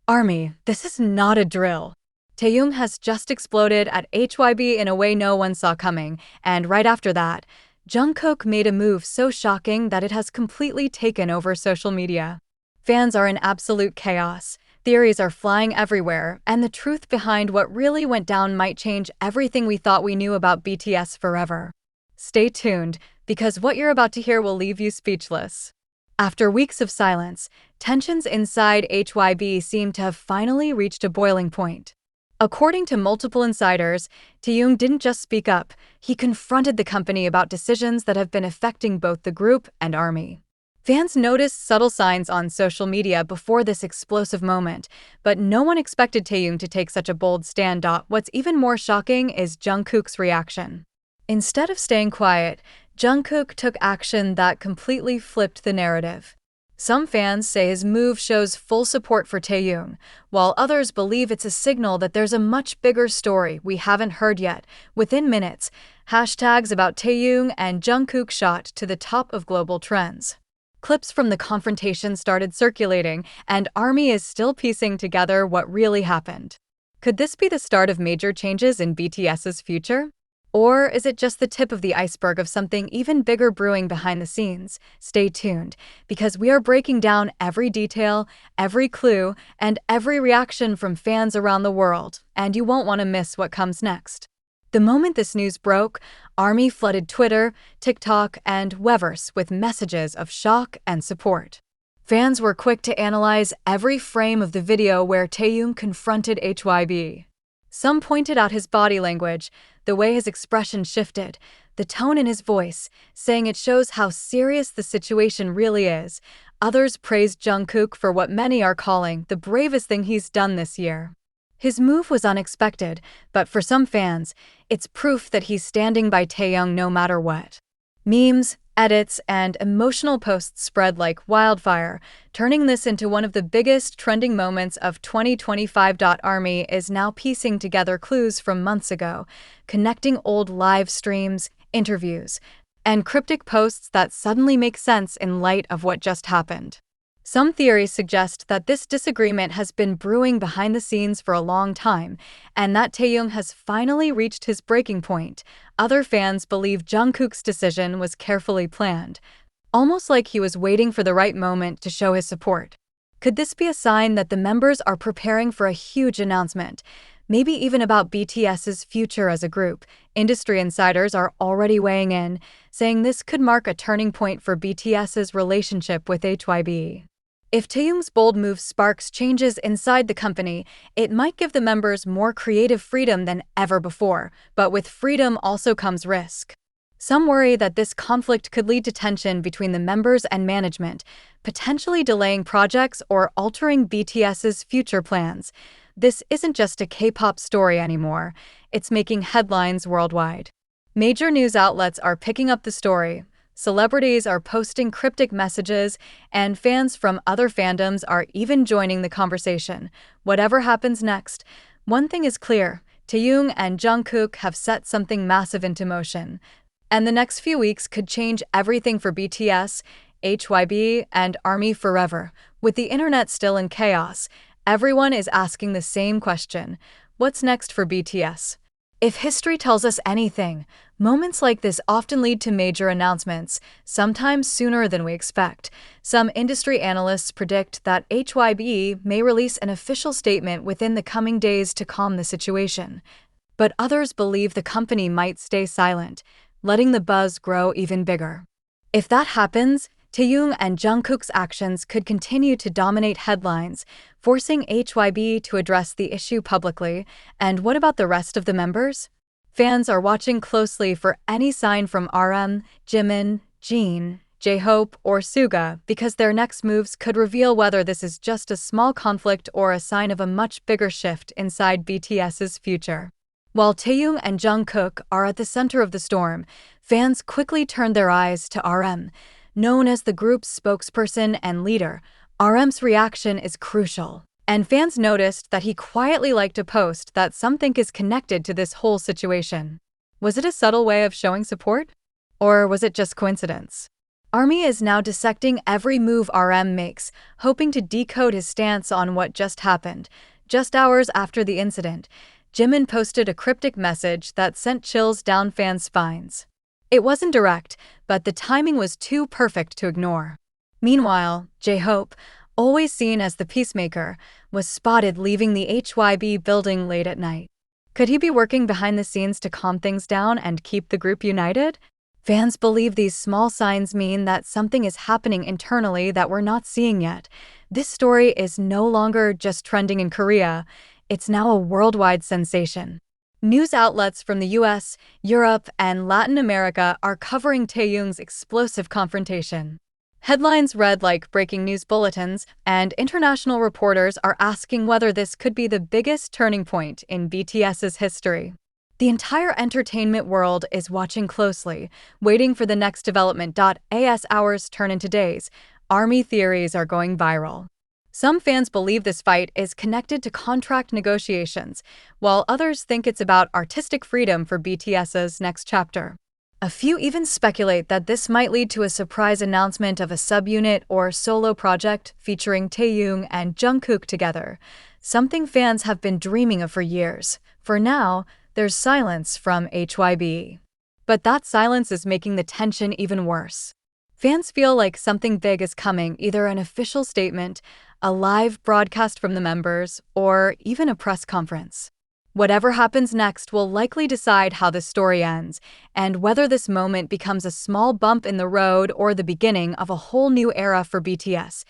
Army, this is not a drill. Taehyung has just exploded at HYBE in a way no one saw coming, and right after that, Jungkook made a move so shocking that it has completely taken over social media. Fans are in absolute chaos, theories are flying everywhere, and the truth behind what really went down might change everything we thought we knew about BTS forever. Stay tuned, because what you're about to hear will leave you speechless. After weeks of silence, tensions inside HYBE seem to have finally reached a boiling point. According to multiple insiders, Taehyung didn't just speak up, he confronted the company about decisions that have been affecting both the group and ARMY. Fans noticed subtle signs on social media before this explosive moment, but no one expected Taehyung to take such a bold stand. What's even more shocking is Jungkook's reaction. Instead of staying quiet, Jungkook took action that completely flipped the narrative. Some fans say his move shows full support for Taehyung, while others believe it's a signal that there's a much bigger story we haven't heard yet. Within minutes, hashtags about Taehyung and Jungkook shot to the top of global trends. Clips from the confrontation started circulating, and ARMY is still piecing together what really happened. Could this be the start of major changes in BTS's future? Or is it just the tip of the iceberg of something even bigger brewing behind the scenes? Stay tuned, because we are breaking down every detail, every clue, and every reaction from fans around the world, and you won't want to miss what comes next. The moment this news broke, ARMY flooded Twitter, TikTok, and Weverse with messages of shock and support. Fans were quick to analyze every frame of the video where Taehyung confronted HYBE. Some pointed out his body language, the way his expression shifted, the tone in his voice, saying it shows how serious the situation really is. Others praised Jungkook for what many are calling the bravest thing he's done this year. His move was unexpected, but for some fans, it's proof that he's standing by Taehyung no matter what. Memes, edits, and emotional posts spread like wildfire, turning this into one of the biggest trending moments of 2025. ARMY is now piecing together clues from months ago, connecting old live streams, interviews, and cryptic posts that suddenly make sense in light of what just happened. Some theories suggest that this disagreement has been brewing behind the scenes for a long time, and that Taehyung has finally reached his breaking point. Other fans believe Jungkook's decision was carefully planned, almost like he was waiting for the right moment to show his support. Could this be a sign that the members are preparing for a huge announcement, maybe even about BTS's future as a group? Industry insiders are already weighing in, saying this could mark a turning point for BTS's relationship with HYBE. If Taehyung's bold move sparks changes inside the company, it might give the members more creative freedom than ever before, but with freedom also comes risk. Some worry that this conflict could lead to tension between the members and management, potentially delaying projects or altering BTS's future plans. This isn't just a K-pop story anymore, it's making headlines worldwide. Major news outlets are picking up the story. Celebrities are posting cryptic messages, and fans from other fandoms are even joining the conversation. Whatever happens next, one thing is clear: Taehyung and Jungkook have set something massive into motion. And the next few weeks could change everything for BTS, HYBE, and ARMY forever. With the internet still in chaos, everyone is asking the same question: what's next for BTS? If history tells us anything, moments like this often lead to major announcements, sometimes sooner than we expect. Some industry analysts predict that HYBE may release an official statement within the coming days to calm the situation. But others believe the company might stay silent, letting the buzz grow even bigger. If that happens, Taehyung and Jungkook's actions could continue to dominate headlines, forcing HYBE to address the issue publicly. And what about the rest of the members? Fans are watching closely for any sign from RM, Jimin, Jin, J-Hope, or Suga, because their next moves could reveal whether this is just a small conflict or a sign of a much bigger shift inside BTS's future. While Taehyung and Jungkook are at the center of the storm, fans quickly turned their eyes to RM. Known as the group's spokesperson and leader, RM's reaction is crucial. And fans noticed that he quietly liked a post that some think is connected to this whole situation. Was it a subtle way of showing support? Or was it just coincidence? ARMY is now dissecting every move RM makes, hoping to decode his stance on what just happened. Just hours after the incident, Jimin posted a cryptic message that sent chills down fans' spines. It wasn't direct, but the timing was too perfect to ignore. Meanwhile, J-Hope, always seen as the peacemaker, was spotted leaving the HYBE building late at night. Could he be working behind the scenes to calm things down and keep the group united? Fans believe these small signs mean that something is happening internally that we're not seeing yet. This story is no longer just trending in Korea, it's now a worldwide sensation. News outlets from the US, Europe, and Latin America are covering Taehyung's explosive confrontation. Headlines read like breaking news bulletins, and international reporters are asking whether this could be the biggest turning point in BTS's history. The entire entertainment world is watching closely, waiting for the next development. As hours turn into days, ARMY theories are going viral. Some fans believe this fight is connected to contract negotiations, while others think it's about artistic freedom for BTS's next chapter. A few even speculate that this might lead to a surprise announcement of a subunit or solo project featuring Taehyung and Jungkook together, something fans have been dreaming of for years. For now, there's silence from HYBE. But that silence is making the tension even worse. Fans feel like something big is coming, either an official statement, a live broadcast from the members, or even a press conference. Whatever happens next will likely decide how the story ends, and whether this moment becomes a small bump in the road or the beginning of a whole new era for BTS.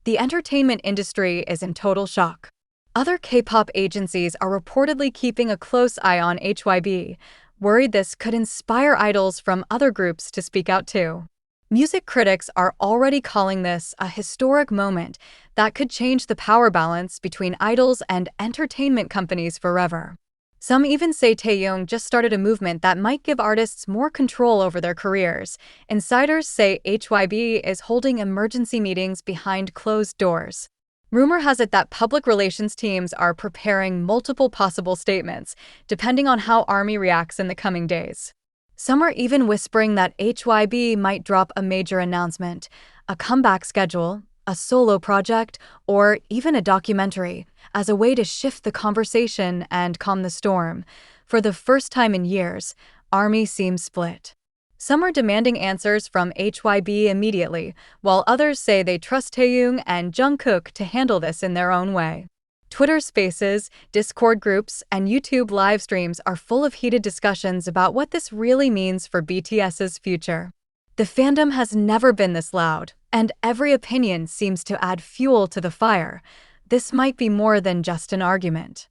The entertainment industry is in total shock. Other K-pop agencies are reportedly keeping a close eye on HYBE, worried this could inspire idols from other groups to speak out too. Music critics are already calling this a historic moment that could change the power balance between idols and entertainment companies forever. Some even say Taehyung just started a movement that might give artists more control over their careers. Insiders say HYBE is holding emergency meetings behind closed doors. Rumor has it that public relations teams are preparing multiple possible statements, depending on how ARMY reacts in the coming days. Some are even whispering that HYBE might drop a major announcement, a comeback schedule, a solo project, or even a documentary, as a way to shift the conversation and calm the storm. For the first time in years, ARMY seems split. Some are demanding answers from HYBE immediately, while others say they trust Taehyung and Jungkook to handle this in their own way. Twitter Spaces, Discord groups, and YouTube live streams are full of heated discussions about what this really means for BTS's future. The fandom has never been this loud, and every opinion seems to add fuel to the fire. This might be more than just an argument.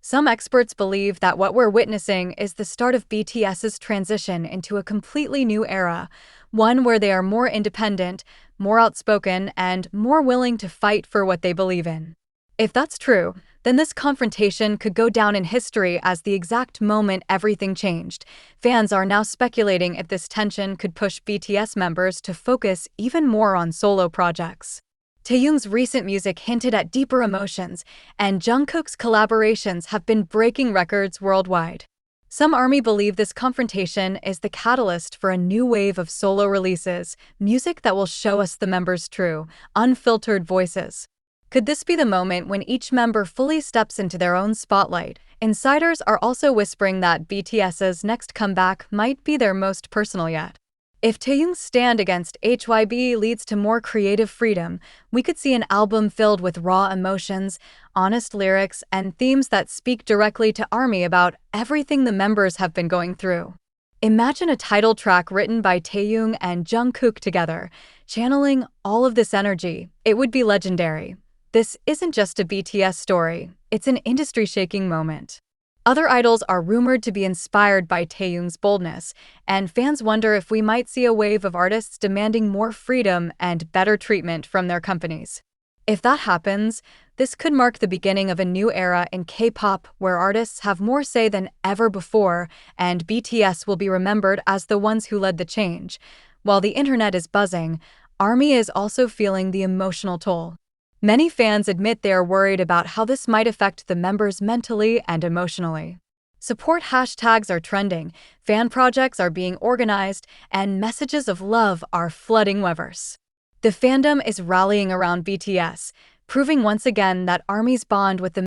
Some experts believe that what we're witnessing is the start of BTS's transition into a completely new era, one where they are more independent, more outspoken, and more willing to fight for what they believe in. If that's true, then this confrontation could go down in history as the exact moment everything changed. Fans are now speculating if this tension could push BTS members to focus even more on solo projects. Taehyung's recent music hinted at deeper emotions, and Jungkook's collaborations have been breaking records worldwide. Some ARMY believe this confrontation is the catalyst for a new wave of solo releases, music that will show us the members' true, unfiltered voices. Could this be the moment when each member fully steps into their own spotlight? Insiders are also whispering that BTS's next comeback might be their most personal yet. If Taehyung's stand against HYBE leads to more creative freedom, we could see an album filled with raw emotions, honest lyrics, and themes that speak directly to ARMY about everything the members have been going through. Imagine a title track written by Taehyung and Jungkook together, channeling all of this energy. It would be legendary. This isn't just a BTS story, it's an industry-shaking moment. Other idols are rumored to be inspired by Taehyung's boldness, and fans wonder if we might see a wave of artists demanding more freedom and better treatment from their companies. If that happens, this could mark the beginning of a new era in K-pop where artists have more say than ever before, and BTS will be remembered as the ones who led the change. While the internet is buzzing, ARMY is also feeling the emotional toll. Many fans admit they are worried about how this might affect the members mentally and emotionally. Support hashtags are trending, fan projects are being organized, and messages of love are flooding Weverse. The fandom is rallying around BTS, proving once again that ARMY's bond with the